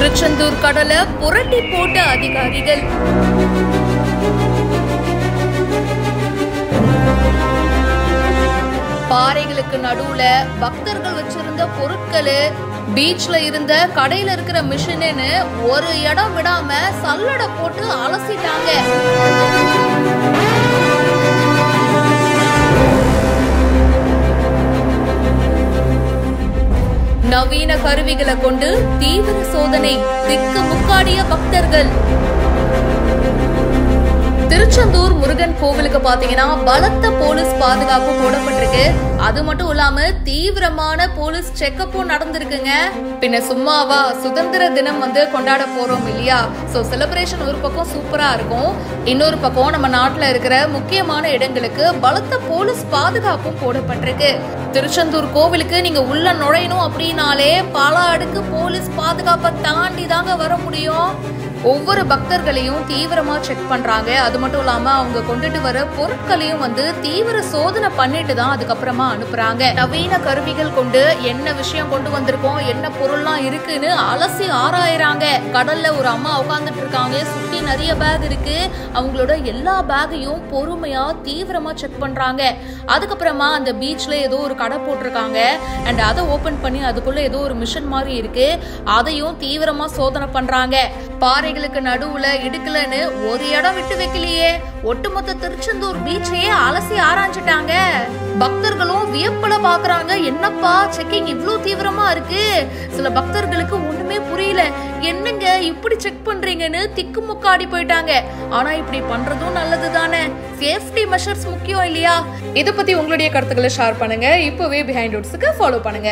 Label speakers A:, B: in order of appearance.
A: திருச்செந்தூர் கடலை புரட்டி போட்ட அதிகாரிகள். பாறைகளுக்கு நடுவுல பக்தர்கள் வச்சிருந்த பொருட்கள், பீச்ல இருந்த கடையில இருக்கிற மிஷின்னு ஒரு இடம் விடாம சல்லடை போட்டு அலசிட்டாங்க. நவீன கருவிகளை கொண்டு தீவிர சோதனை, திக்கு முக்காடிய பக்தர்கள். திருச்செந்தூர் முருகன் கோவிலுக்கு பாத்தீங்கன்னா பலத்த போலீஸ் பாதுகாப்பு போடப்பட்டிருக்கு. அது மட்டும் இல்லாம தீவிரமான போலீஸ் செக்கப்பும் நடந்திருக்குங்க. பின்ன சும்மாவா சுதந்திர தினம் கொண்டாட போறோம் இல்லையா? சோ செலிப்ரேஷன் ஒரு பக்கம் சூப்பரா இருக்கும், இன்னொரு பக்கம் நம்ம நாட்டுல இருக்கிற முக்கியமான இடங்களுக்கு பலத்த போலீஸ் பாதுகாப்பும் போடப்பட்டிருக்கு. திருச்செந்தூர் கோவிலுக்கு நீங்க உள்ள நுழையணும் அப்படின்னாலே பல அடுக்கு போலீஸ் பாதுகாப்பை தாண்டி தாங்க வர முடியும். ஒவ்வொரு பக்தர்களையும் தீவிரமா செக் பண்றாங்க. அது மட்டும் இல்லாம அவங்க கொண்டுட்டு வர பொருட்களையும் தீவிர சோதனை பண்ணிட்டு தான் அதுக்கப்புறமா அனுப்புறாங்க. நவீன கருவிகள் கொண்டு என்ன விஷயம் கொண்டு வந்திருக்கோம், என்ன பொருள்லாம் இருக்குன்னு அலசி ஆராயறாங்க. கடல்ல ஒரு அம்மா உட்கார்ந்துட்டு இருக்காங்க, சுத்தி நிறைய பேக் இருக்கு. அவங்களோட எல்லா பேக்கையும் பொறுமையா தீவிரமா செக் பண்றாங்க. அதுக்கப்புறமா அந்த பீச்ல ஏதோ ஒரு கடை போட்டிருக்காங்க அண்ட் அதை ஓபன் பண்ணி அதுக்குள்ள ஏதோ ஒரு மிஷின் மாதிரி இருக்கு, அதையும் தீவிரமா சோதனை பண்றாங்க. பாறைகளுக்கு நடுவுல இடுக்கலன்னு ஒரு இடம் விட்டு வைக்கலையே, ஒட்டுமொத்த திருச்செந்தூர் பீச்சையே அலசி ஆராய்ஞ்சிட்டாங்க. பக்தர்களும் வியப்புல பாக்குறாங்க, என்னப்பா செக்கிங் இவ்வளவு தீவிரமா இருக்கு. சில பக்தர்களுக்கு ஒண்ணுமே புரியல, என்னங்க இப்படி செக் பண்றீங்கன்னு திக்கு முக்காடி போயிட்டாங்க. ஆனா இப்படி பண்றதும் நல்லது தானே, சேஃப்டி மெஷர்ஸ் முக்கியம் இல்லையா? இத பத்தி உங்களுடைய கருத்துக்களை ஷேர் பண்ணுங்க. இப்பவே பிஹைண்ட் ரூட்ஸ்க்கு ஃபாலோ பண்ணுங்க.